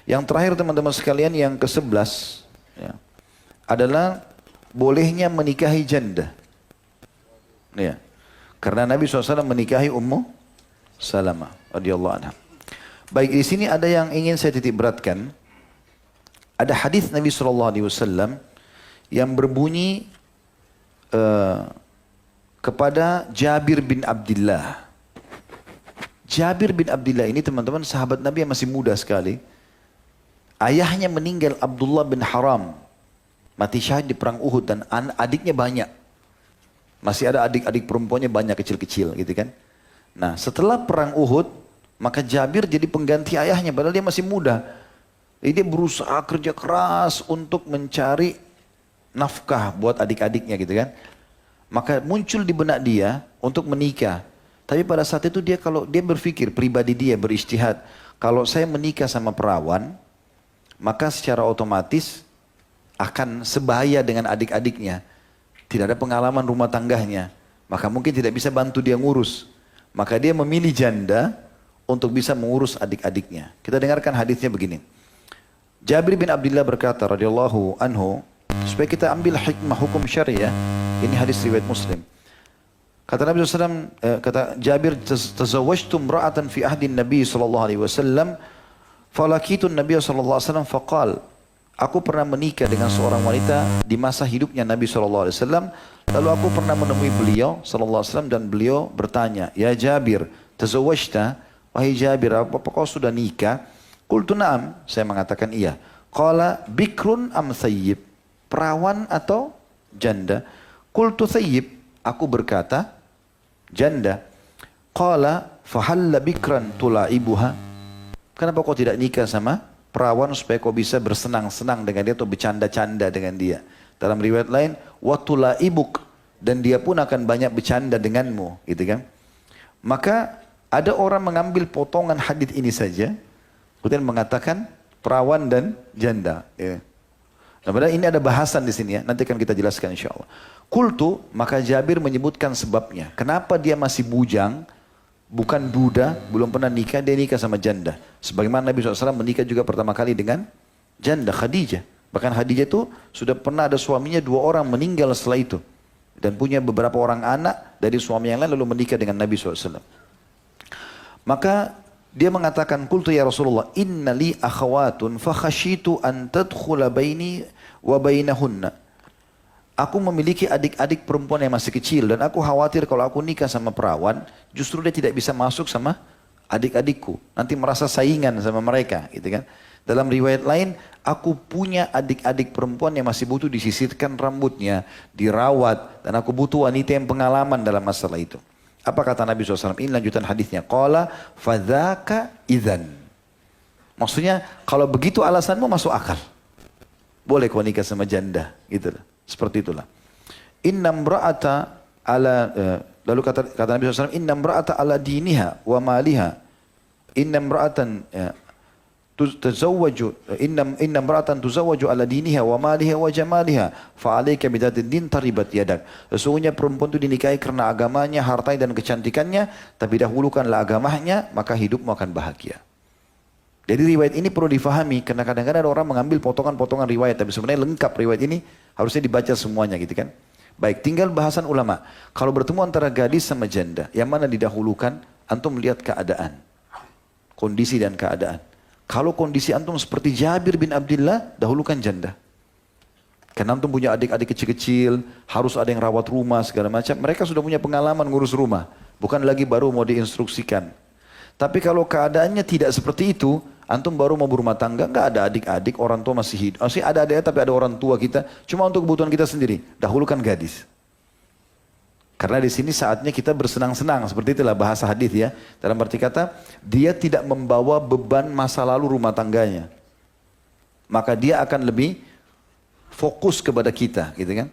Yang terakhir teman-teman sekalian yang ke-11 ya, adalah bolehnya menikahi janda. Ya. Karena Nabi SAW menikahi Ummu Salamah radhiyallahu anha. Baik, di sini ada yang ingin saya titik beratkan. Ada hadis Nabi SAW yang berbunyi kepada Jabir bin Abdullah. Jabir bin Abdullah ini teman-teman sahabat Nabi yang masih muda sekali. Ayahnya meninggal, Abdullah bin Haram, mati syahid di perang Uhud, dan adiknya banyak. Masih ada adik-adik perempuannya banyak kecil-kecil gitu kan. Nah setelah perang Uhud, maka Jabir jadi pengganti ayahnya padahal dia masih muda. Jadi dia berusaha kerja keras untuk mencari nafkah buat adik-adiknya gitu kan. Maka muncul di benak dia untuk menikah. Tapi pada saat itu kalau dia berpikir, pribadi dia berijtihad, kalau saya menikah sama perawan, maka secara otomatis akan sebahaya dengan adik-adiknya. Tidak ada pengalaman rumah tangganya. Maka mungkin tidak bisa bantu dia ngurus. Maka dia memilih janda untuk bisa mengurus adik-adiknya. Kita dengarkan hadisnya begini. Jabir bin Abdullah berkata radhiyallahu anhu, supaya kita ambil hikmah hukum syariah, ini hadis riwayat Muslim. Kata Nabi SAW, kata Jabir, tazawwajtu imra'atan fi ahdin Nabi SAW, falakitun Nabi SAW faqal, aku pernah menikah dengan seorang wanita di masa hidupnya Nabi SAW, lalu aku pernah menemui beliau SAW dan beliau bertanya, ya Jabir, tazawwajta, wahai Jabir, apakah kau sudah nikah? Qultu na'am, saya mengatakan iya. Qala bikrun am thayyib, perawan atau janda? Qultu thayyib, aku berkata janda. Qala fahalla bikran tula'ibuha, kenapa kau tidak nikah sama perawan supaya kau bisa bersenang-senang dengan dia atau bercanda-canda dengan dia? Dalam riwayat lain, wa tula'ibuk, dan dia pun akan banyak bercanda denganmu, gitu kan? Maka ada orang mengambil potongan hadis ini saja, kemudian mengatakan perawan dan janda. Ya. Nah, padahal ini ada bahasan di sini ya, nanti akan kita jelaskan insyaallah. Qultu, maka Jabir menyebutkan sebabnya. Kenapa dia masih bujang, bukan duda, belum pernah nikah, dia nikah sama janda. Sebagaimana Nabi SAW menikah juga pertama kali dengan janda Khadijah. Bahkan Khadijah itu sudah pernah ada suaminya 2 orang meninggal setelah itu. Dan punya beberapa orang anak dari suami yang lain lalu menikah dengan Nabi SAW. Maka dia mengatakan, qultu ya Rasulullah, inna li akhawatun fa khashitu an tadkhula baini wa bainahunna. Aku memiliki adik-adik perempuan yang masih kecil dan aku khawatir kalau aku nikah sama perawan, justru dia tidak bisa masuk sama adik-adikku. Nanti merasa saingan sama mereka, gitu kan. Dalam riwayat lain, aku punya adik-adik perempuan yang masih butuh disisirkan rambutnya, dirawat, dan aku butuh wanita yang pengalaman dalam masalah itu. Apa kata Nabi SAW? Ini lanjutan hadisnya. Qala fadzaka idzan. Maksudnya, kalau begitu alasanmu masuk akal. Boleh kau nikah sama janda, gitu lah. Seperti itulah. Inna imra'ata ala, lalu kata Nabi SAW, inna imra'ata ala diniha wa maliha. Inna imra'atan tuzawwaju, inna imra'atan tuzawwaju ala diniha wa maliha wa jamaliha, fa 'alaika bidzatid din taribat yadak. Sesungguhnya perempuan itu dinikahi karena agamanya, hartanya dan kecantikannya, tapi dahulukanlah agamanya, maka hidupmu akan bahagia. Jadi riwayat ini perlu difahami, karena kadang-kadang ada orang mengambil potongan-potongan riwayat, tapi sebenarnya lengkap riwayat ini, harusnya dibaca semuanya gitu kan. Baik, tinggal bahasan ulama. Kalau bertemu antara gadis sama janda, yang mana didahulukan, antum melihat keadaan, kondisi dan keadaan. Kalau kondisi antum seperti Jabir bin Abdullah, dahulukan janda. Karena antum punya adik-adik kecil-kecil, harus ada yang rawat rumah segala macam. Mereka sudah punya pengalaman ngurus rumah, bukan lagi baru mau diinstruksikan. Tapi kalau keadaannya tidak seperti itu, antum baru mau berumah tangga, nggak ada adik-adik, orang tua masih hidup. Masih ada adik tapi ada orang tua kita, cuma untuk kebutuhan kita sendiri. Dahulukan gadis. Karena di sini saatnya kita bersenang-senang, seperti itulah bahasa hadis ya. Dalam arti kata, dia tidak membawa beban masa lalu rumah tangganya. Maka dia akan lebih fokus kepada kita, gitu kan?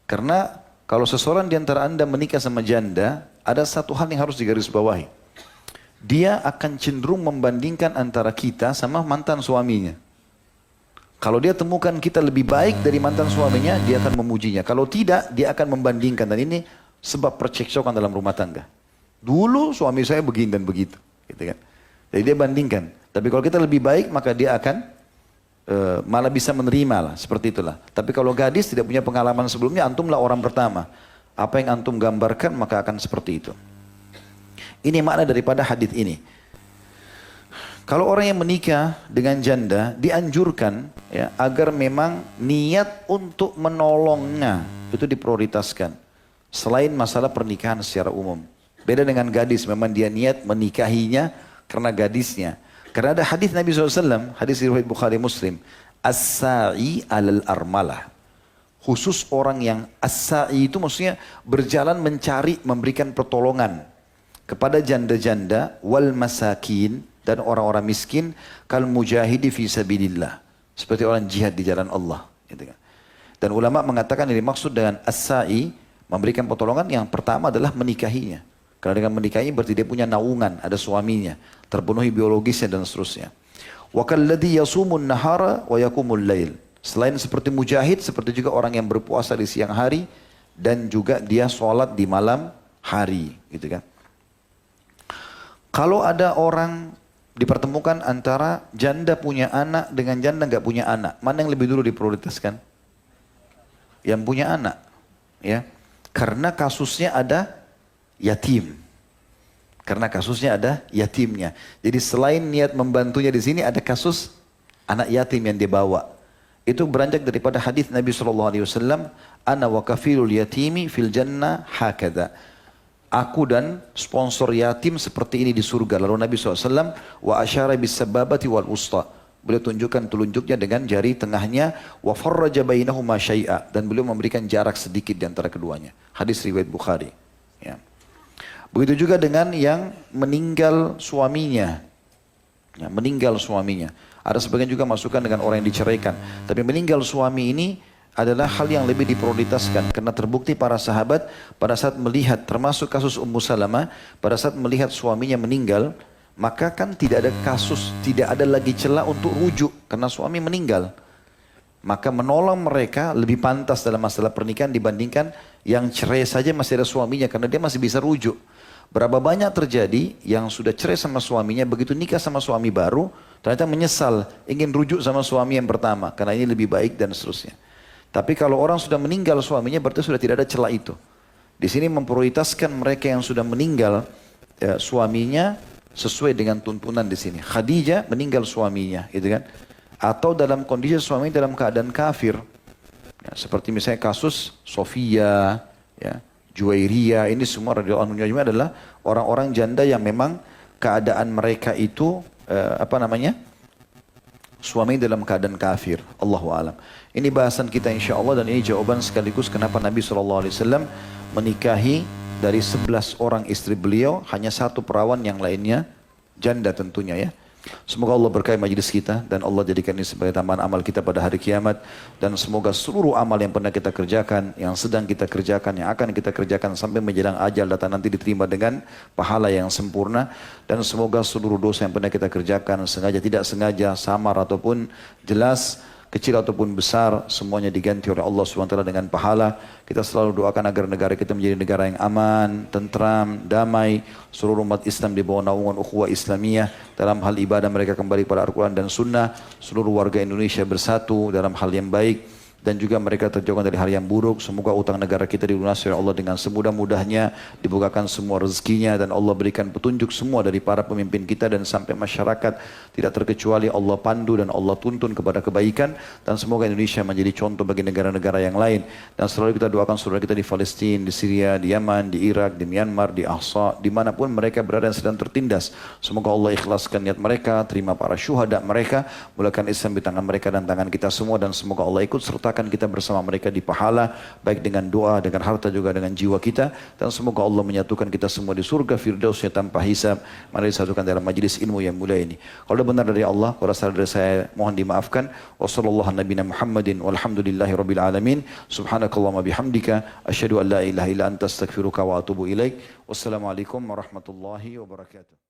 Karena kalau seseorang di antara anda menikah sama janda, ada satu hal yang harus digarisbawahi. Dia akan cenderung membandingkan antara kita sama mantan suaminya. Kalau dia temukan kita lebih baik dari mantan suaminya, dia akan memujinya. Kalau tidak, dia akan membandingkan. Dan ini sebab percekcokan dalam rumah tangga. Dulu suami saya begini dan begitu, gitu kan. Jadi dia bandingkan. Tapi kalau kita lebih baik maka dia akan malah bisa menerima lah, seperti itulah. Tapi kalau gadis tidak punya pengalaman sebelumnya, antumlah orang pertama. Apa yang antum gambarkan maka akan seperti itu. Ini makna daripada hadis ini. Kalau orang yang menikah dengan janda dianjurkan ya agar memang niat untuk menolongnya itu diprioritaskan. Selain masalah pernikahan secara umum. Beda dengan gadis, memang dia niat menikahinya karena gadisnya. Karena ada hadis Nabi SAW, hadis riwayat Bukhari Muslim, as-sa'i alal armalah. Khusus orang yang as-sa'i itu maksudnya berjalan mencari, memberikan pertolongan kepada janda-janda wal masakin dan orang-orang miskin kal mujahidi fi sabilillah, seperti orang jihad di jalan Allah gitu kan. Dan ulama mengatakan ini maksud dengan as-sa'i memberikan pertolongan yang pertama adalah menikahinya. Karena dengan menikahinya berarti dia punya naungan, ada suaminya, terpenuhi biologisnya dan seterusnya. Wa kalladhi yasumun nahara wa yakumul lail. Selain seperti mujahid, seperti juga orang yang berpuasa di siang hari dan juga dia sholat di malam hari gitu kan. Kalau ada orang dipertemukan antara janda punya anak dengan janda nggak punya anak, mana yang lebih dulu diprioritaskan? Yang punya anak, ya, karena kasusnya ada yatim, karena kasusnya ada yatimnya. Jadi selain niat membantunya di sini ada kasus anak yatim yang dibawa. Itu beranjak daripada hadis Nabi SAW, ana wa kafilul yatimi fil jannah hakada. Aku dan sponsor yatim seperti ini di surga. Lalu Nabi SAW wa asyara bis sababati wal usta. Beliau tunjukkan telunjuknya dengan jari tengahnya wa farraja bainahuma syai'a, dan beliau memberikan jarak sedikit di antara keduanya. Hadis riwayat Bukhari. Ya. Begitu juga dengan yang meninggal suaminya. Ya, meninggal suaminya. Ada sebagian juga masukan dengan orang yang diceraikan. Tapi meninggal suami ini adalah hal yang lebih diprioritaskan karena terbukti para sahabat pada saat melihat, termasuk kasus Ummu Salamah, pada saat melihat suaminya meninggal, maka kan tidak ada kasus, tidak ada lagi celah untuk rujuk karena suami meninggal. Maka menolong mereka lebih pantas dalam masalah pernikahan dibandingkan yang cerai saja masih ada suaminya karena dia masih bisa rujuk. Berapa banyak terjadi yang sudah cerai sama suaminya, begitu nikah sama suami baru, ternyata menyesal, ingin rujuk sama suami yang pertama karena ini lebih baik dan seterusnya. Tapi kalau orang sudah meninggal suaminya berarti sudah tidak ada celah itu. Di sini memprioritaskan mereka yang sudah meninggal suaminya sesuai dengan tuntunan di sini. Khadijah meninggal suaminya, gitu kan? Atau dalam kondisi suami dalam keadaan kafir. Ya, seperti misalnya kasus Sofia, ya, Juwairiyah, ini semua radhiyallahu anhu adalah orang-orang janda yang memang keadaan mereka itu suami dalam keadaan kafir. Allahu a'lam. Ini bahasan kita insya Allah dan ini jawaban sekaligus kenapa Nabi SAW menikahi dari 11 orang istri beliau, hanya satu perawan, yang lainnya janda tentunya ya. Semoga Allah berkahi majlis kita dan Allah jadikan ini sebagai tambahan amal kita pada hari kiamat. Dan semoga seluruh amal yang pernah kita kerjakan, yang sedang kita kerjakan, yang akan kita kerjakan sampai menjelang ajal datang nanti diterima dengan pahala yang sempurna. Dan semoga seluruh dosa yang pernah kita kerjakan, sengaja tidak sengaja, samar ataupun jelas, kecil ataupun besar, semuanya diganti oleh Allah SWT dengan pahala. Kita selalu doakan agar negara kita menjadi negara yang aman, tentram, damai. Seluruh umat Islam di bawah naungan ukhuwah Islamiyah. Dalam hal ibadah mereka kembali pada Al-Quran dan Sunnah. Seluruh warga Indonesia bersatu dalam hal yang baik. Dan juga mereka terjauhkan dari hal yang buruk. Semoga utang negara kita dilunasi oleh Allah dengan semudah-mudahnya. Dibukakan semua rezekinya dan Allah berikan petunjuk semua dari para pemimpin kita dan sampai masyarakat. Tidak terkecuali Allah pandu dan Allah tuntun kepada kebaikan. Dan semoga Indonesia menjadi contoh bagi negara-negara yang lain. Dan selalu kita doakan saudara kita di Palestina, di Syria, di Yaman, di Irak, di Myanmar, di Ahsa, dimanapun mereka berada yang sedang tertindas. Semoga Allah ikhlaskan niat mereka, terima para syuhada mereka, mulakan Islam di tangan mereka dan tangan kita semua. Dan semoga Allah ikut sertakan kita bersama mereka di pahala, baik dengan doa, dengan harta, juga dengan jiwa kita. Dan semoga Allah menyatukan kita semua di surga firdausnya tanpa hisab. Mari disatukan dalam majlis ilmu yang mulia ini. Kalau benar dari Allah, kalau salah dari saya, mohon dimaafkan. Wassallallahu nabiyana Muhammadin walhamdulillahi rabbil alamin. Subhanakallahumma bihamdika asyhadu an la ilaha illa anta astaghfiruka wa atubu ilaik. Wassalamualaikum warahmatullahi wabarakatuh.